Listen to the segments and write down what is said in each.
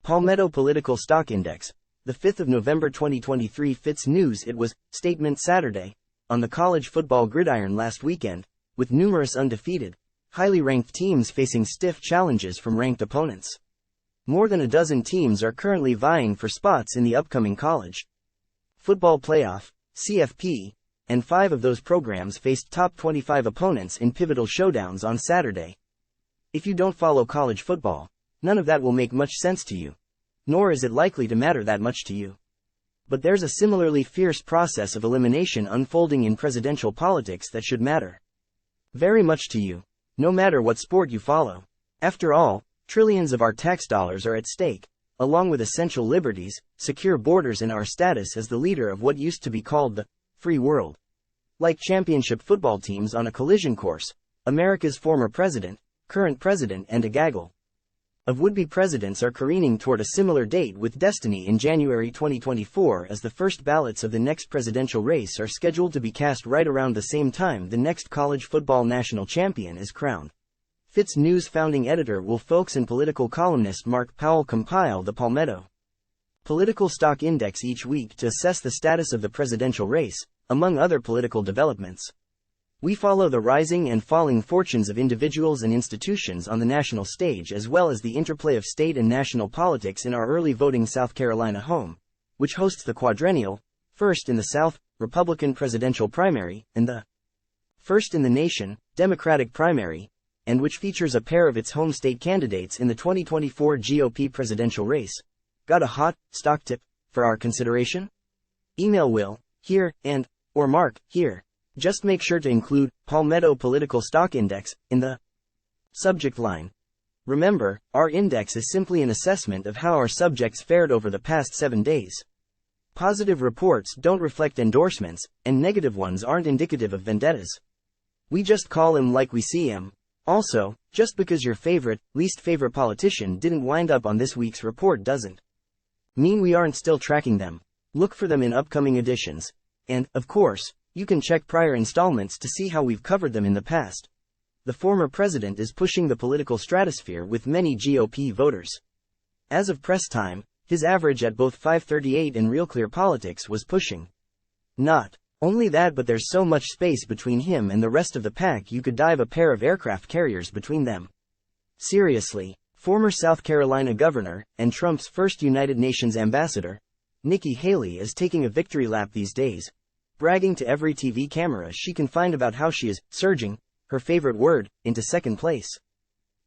Palmetto Political Stock Index, the 5th of November 2023. FITSNews. It was Statement Saturday on the college football gridiron last weekend, with numerous undefeated, highly ranked teams facing stiff challenges from ranked opponents. More than a dozen teams are currently vying for spots in the upcoming college football playoff, CFP, and 5 of those programs faced top 25 opponents in pivotal showdowns on Saturday. If you don't follow college football, none of that will make much sense to you, nor is it likely to matter that much to you. But there's a similarly fierce process of elimination unfolding in presidential politics that should matter very much to you, no matter what sport you follow. After all, trillions of our tax dollars are at stake, along with essential liberties, secure borders, and our status as the leader of what used to be called the free world. Like championship football teams on a collision course, America's former president, current president, and a gaggle of would-be presidents are careening toward a similar date with destiny in January 2024, as the first ballots of the next presidential race are scheduled to be cast right around the same time the next college football national champion is crowned. FITSNews founding editor Will Folks and political columnist Mark Powell compile the Palmetto Political Stock Index each week to assess the status of the presidential race, among other political developments. We follow the rising and falling fortunes of individuals and institutions on the national stage, as well as the interplay of state and national politics in our early voting South Carolina home, which hosts the quadrennial, first in the South, Republican presidential primary, and the first in the nation, Democratic primary, and which features a pair of its home state candidates in the 2024 GOP presidential race. Got a hot stock tip for our consideration? Email Will here or Mark here. Just make sure to include Palmetto Political Stock Index in the subject line. Remember, our index is simply an assessment of how our subjects fared over the past 7 days. Positive reports don't reflect endorsements, and negative ones aren't indicative of vendettas. We just call him like we see him. Also, just because your least favorite politician didn't wind up on this week's report doesn't mean we aren't still tracking them. Look for them in upcoming editions. And, of course, you can check prior installments to see how we've covered them in the past. The former president is pushing the political stratosphere with many GOP voters. As of press time, his average at both 538 and Real Clear Politics was pushing. Not only that, but there's so much space between him and the rest of the pack you could dive a pair of aircraft carriers between them. Seriously, former South Carolina governor, and Trump's first United Nations ambassador, Nikki Haley, is taking a victory lap these days, bragging to every TV camera she can find about how she is surging, her favorite word, into second place.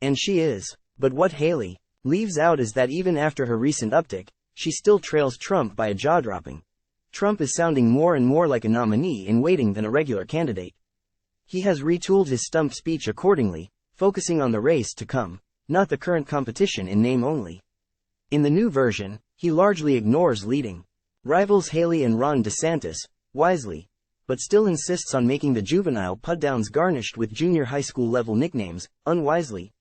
And she is. But what Haley leaves out is that even after her recent uptick, she still trails Trump by a jaw-dropping. Trump is sounding more and more like a nominee in waiting than a regular candidate. He has retooled his stump speech accordingly, focusing on the race to come, not the current competition in name only. In the new version, he largely ignores leading rivals Haley and Ron DeSantis, wisely, but still insists on making the juvenile put-downs garnished with junior high school level nicknames, unwisely.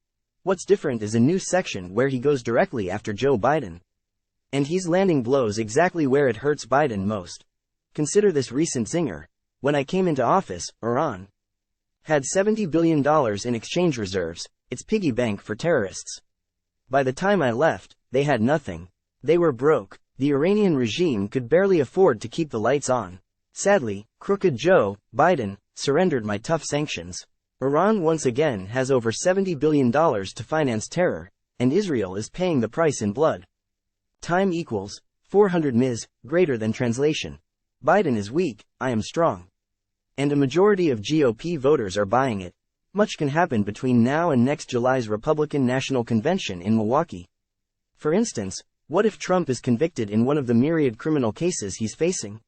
What's different is a new section where he goes directly after Joe Biden. And he's landing blows exactly where it hurts Biden most. Consider this recent zinger. When I came into office, Iran had $70 billion in exchange reserves, its piggy bank for terrorists. By the time I left, they had nothing. They were broke. The Iranian regime could barely afford to keep the lights on. Sadly, crooked Joe Biden surrendered my tough sanctions. Iran once again has over $70 billion to finance terror, and Israel is paying the price in blood. Time equals 400 ms, greater than translation. Biden is weak, I am strong. And a majority of GOP voters are buying it. Much can happen between now and next July's Republican National Convention in Milwaukee. For instance, what if Trump is convicted in one of the myriad criminal cases he's facing?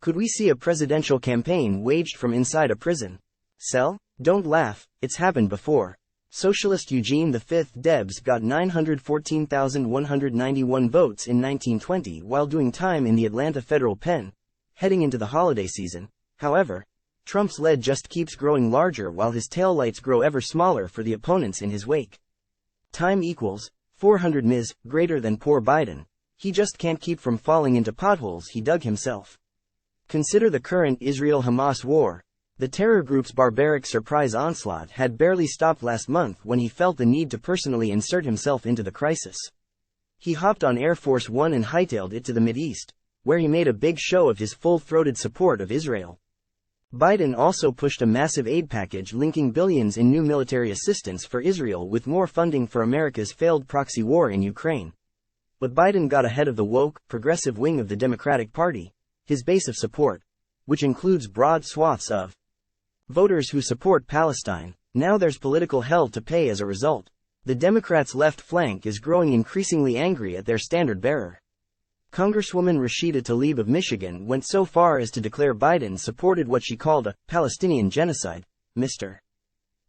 Could we see a presidential campaign waged from inside a prison cell? Don't laugh, it's happened before. Socialist Eugene V. Debs got 914,191 votes in 1920 while doing time in the Atlanta federal pen. Heading into the holiday season, however, Trump's lead just keeps growing larger while his taillights grow ever smaller for the opponents in his wake. Time equals 400 ms, greater than poor Biden. He just can't keep from falling into potholes he dug himself. Consider the current Israel-Hamas war. The terror group's barbaric surprise onslaught had barely stopped last month when he felt the need to personally insert himself into the crisis. He hopped on Air Force One and hightailed it to the Mideast, where he made a big show of his full-throated support of Israel. Biden also pushed a massive aid package linking billions in new military assistance for Israel with more funding for America's failed proxy war in Ukraine. But Biden got ahead of the woke, progressive wing of the Democratic Party, his base of support, which includes broad swaths of voters who support Palestine. Now there's political hell to pay as a result. The Democrats' left flank is growing increasingly angry at their standard-bearer. Congresswoman Rashida Tlaib of Michigan went so far as to declare Biden supported what she called a Palestinian genocide. Mr.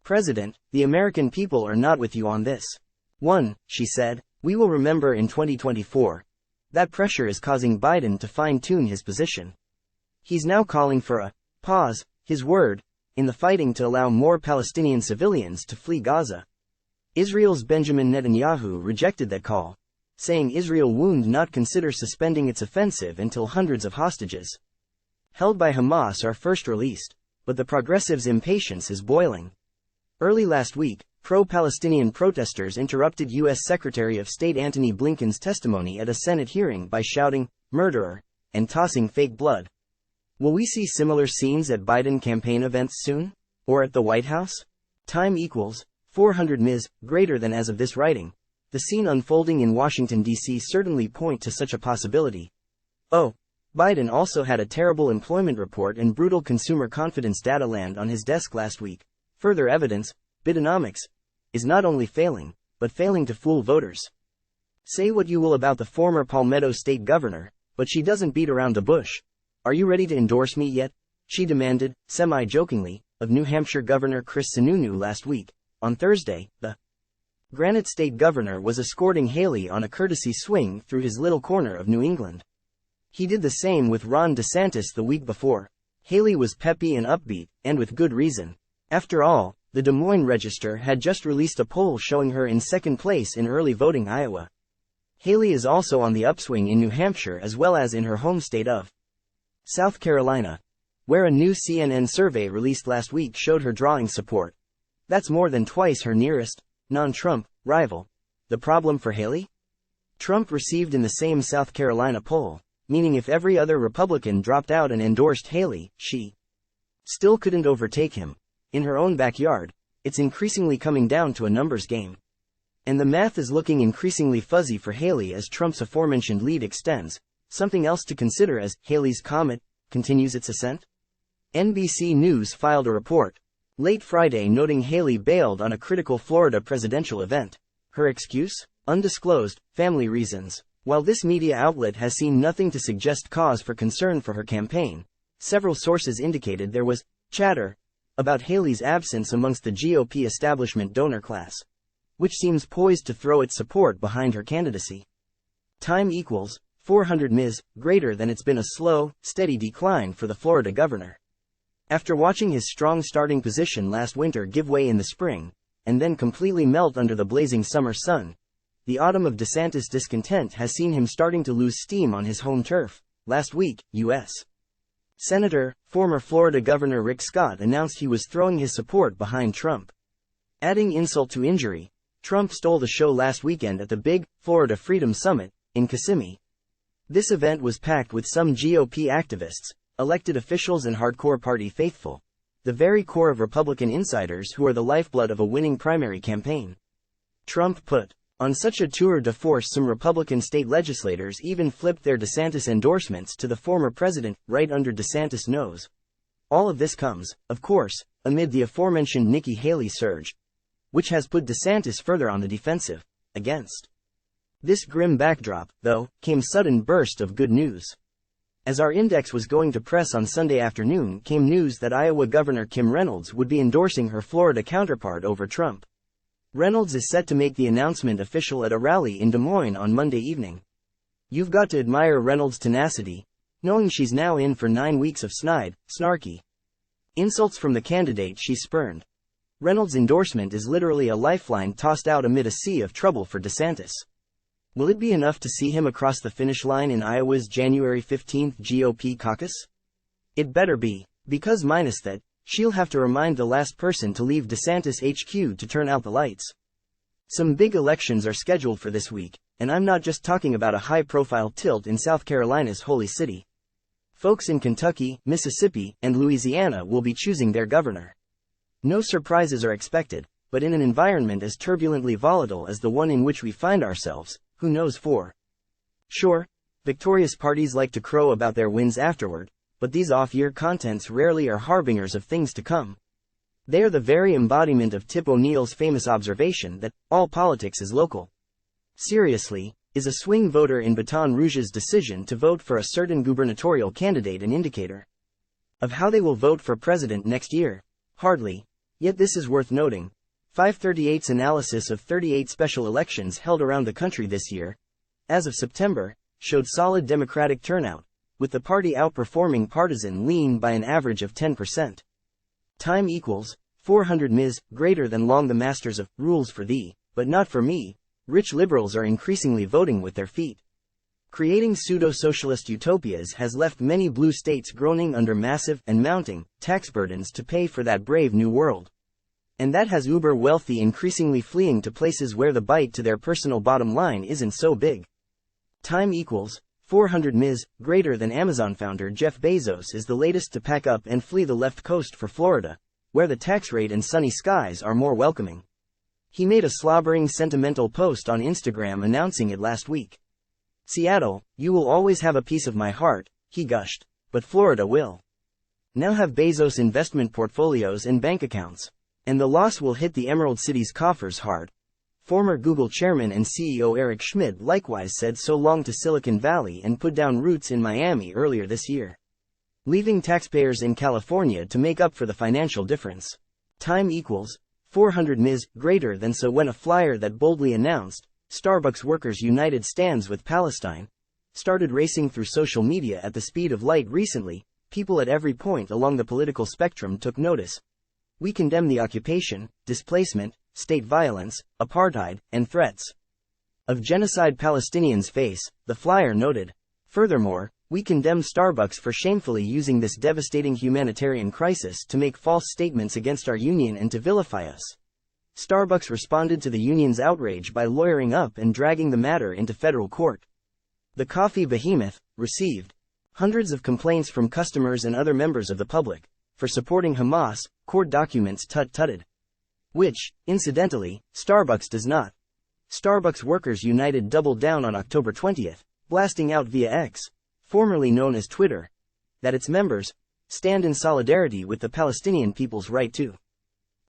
President, the American people are not with you on this. 1, she said, we will remember in 2024. That pressure is causing Biden to fine-tune his position. He's now calling for a pause, his word, in the fighting to allow more Palestinian civilians to flee Gaza. Israel's Benjamin Netanyahu rejected that call, saying Israel would not consider suspending its offensive until hundreds of hostages held by Hamas are first released, but the progressives' impatience is boiling. Early last week, pro-Palestinian protesters interrupted U.S. Secretary of State Antony Blinken's testimony at a Senate hearing by shouting, "Murderer," and tossing fake blood. Will we see similar scenes at Biden campaign events soon? Or at the White House? Time equals 400 ms, greater than as of this writing. The scene unfolding in Washington, D.C. certainly point to such a possibility. Oh, Biden also had a terrible employment report and brutal consumer confidence data land on his desk last week. Further evidence, Bidenomics is not only failing, but failing to fool voters. Say what you will about the former Palmetto state governor, but she doesn't beat around the bush. Are you ready to endorse me yet? She demanded, semi-jokingly, of New Hampshire Governor Chris Sununu last week. On Thursday, the Granite State governor was escorting Haley on a courtesy swing through his little corner of New England. He did the same with Ron DeSantis the week before. Haley was peppy and upbeat, and with good reason. After all, the Des Moines Register had just released a poll showing her in second place in early voting Iowa. Haley is also on the upswing in New Hampshire as well as in her home state of South Carolina, where a new CNN survey released last week showed her drawing support. That's more than twice her nearest, non-Trump, rival. The problem for Haley? Trump received in the same South Carolina poll, meaning if every other Republican dropped out and endorsed Haley, she still couldn't overtake him. In her own backyard, it's increasingly coming down to a numbers game. And the math is looking increasingly fuzzy for Haley as Trump's aforementioned lead extends. Something else to consider as Haley's comet continues its ascent? NBC News filed a report late Friday noting Haley bailed on a critical Florida presidential event. Her excuse? Undisclosed, family reasons. While this media outlet has seen nothing to suggest cause for concern for her campaign, several sources indicated there was chatter about Haley's absence amongst the GOP establishment donor class, which seems poised to throw its support behind her candidacy. Time equals 400 ms, greater than it's been a slow, steady decline for the Florida governor. After watching his strong starting position last winter give way in the spring, and then completely melt under the blazing summer sun, the autumn of DeSantis' discontent has seen him starting to lose steam on his home turf. Last week, U.S. Senator, former Florida Governor Rick Scott announced he was throwing his support behind Trump. Adding insult to injury, Trump stole the show last weekend at the big Florida Freedom Summit in Kissimmee. This event was packed with some GOP activists, elected officials and hardcore party faithful, the very core of Republican insiders who are the lifeblood of a winning primary campaign. Trump put on such a tour de force some Republican state legislators even flipped their DeSantis endorsements to the former president, right under DeSantis' nose. All of this comes, of course, amid the aforementioned Nikki Haley surge, which has put DeSantis further on the defensive. Against this grim backdrop, though, came sudden burst of good news. As our index was going to press on Sunday afternoon came news that Iowa Governor Kim Reynolds would be endorsing her Florida counterpart over Trump. Reynolds is set to make the announcement official at a rally in Des Moines on Monday evening. You've got to admire Reynolds' tenacity, knowing she's now in for 9 weeks of snarky insults from the candidate she spurned. Reynolds' endorsement is literally a lifeline tossed out amid a sea of trouble for DeSantis. Will it be enough to see him across the finish line in Iowa's January 15th GOP caucus? It better be, because minus that, she'll have to remind the last person to leave DeSantis HQ to turn out the lights. Some big elections are scheduled for this week, And I'm not just talking about a high-profile tilt in South Carolina's Holy City. Folks in Kentucky, Mississippi, and Louisiana will be choosing their governor. No surprises are expected, but in an environment as turbulently volatile as the one in which we find ourselves, who knows for sure? Victorious parties like to crow about their wins afterward, but these off-year contents rarely are harbingers of things to come. They are the very embodiment of Tip O'Neill's famous observation that all politics is local. Seriously, is a swing voter in Baton Rouge's decision to vote for a certain gubernatorial candidate an indicator of how they will vote for president next year? Hardly. Yet this is worth noting. 538's analysis of 38 special elections held around the country this year, as of September, showed solid Democratic turnout, with the party outperforming partisan lean by an average of 10%. Time equals 400 Ms. greater than long the masters of rules for thee, but not for me. Rich liberals are increasingly voting with their feet. Creating pseudo-socialist utopias has left many blue states groaning under massive and mounting tax burdens to pay for that brave new world. And that has uber-wealthy increasingly fleeing to places where the bite to their personal bottom line isn't so big. Time equals 400 Ms. greater than Amazon founder Jeff Bezos is the latest to pack up and flee the left coast for Florida, where the tax rate and sunny skies are more welcoming. He made a slobbering sentimental post on Instagram announcing it last week. Seattle, you will always have a piece of my heart, he gushed, but Florida will now have Bezos investment portfolios and bank accounts. And the loss will hit the Emerald City's coffers hard. Former Google chairman and CEO Eric Schmidt likewise said so long to Silicon Valley and put down roots in Miami earlier this year, leaving taxpayers in California to make up for the financial difference. Time equals 400 Ms. greater than. So when a flyer that boldly announced, Starbucks Workers United stands with Palestine, started racing through social media at the speed of light recently, people at every point along the political spectrum took notice. We condemn the occupation, displacement, state violence, apartheid, and threats of genocide Palestinians face, the flyer noted. Furthermore, we condemn Starbucks for shamefully using this devastating humanitarian crisis to make false statements against our union and to vilify us. Starbucks responded to the union's outrage by lawyering up and dragging the matter into federal court. The coffee behemoth received hundreds of complaints from customers and other members of the public for supporting Hamas, court documents tut-tutted. Which, incidentally, Starbucks does not. Starbucks Workers United doubled down on October 20th, blasting out via X, formerly known as Twitter, that its members stand in solidarity with the Palestinian people's right to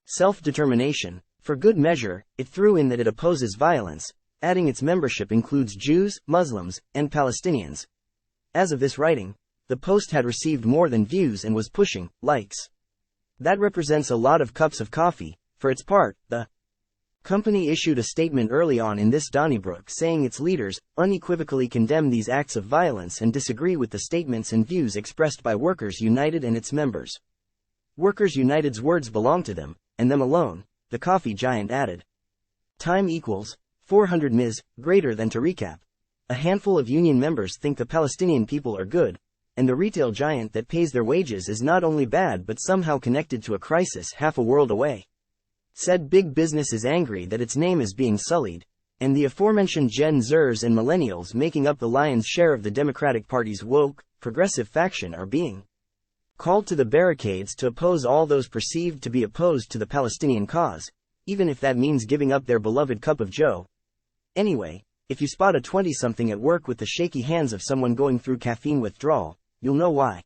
self-determination. For good measure, it threw in that it opposes violence, adding its membership includes Jews, Muslims, and Palestinians. As of this writing, the post had received more than views and was pushing likes. That represents a lot of cups of coffee. For its part, the company issued a statement early on in this Donnybrook saying its leaders unequivocally condemn these acts of violence and disagree with the statements and views expressed by Workers United and its members. Workers United's words belong to them, and them alone, the coffee giant added. Time equals 400 Ms. greater than. To recap, a handful of union members think the Palestinian people are good, and the retail giant that pays their wages is not only bad but somehow connected to a crisis half a world away. Said big business is angry that its name is being sullied, and the aforementioned Gen Zers and millennials making up the lion's share of the Democratic Party's woke, progressive faction are being called to the barricades to oppose all those perceived to be opposed to the Palestinian cause, even if that means giving up their beloved cup of joe. Anyway, if you spot a 20-something at work with the shaky hands of someone going through caffeine withdrawal, you'll know why.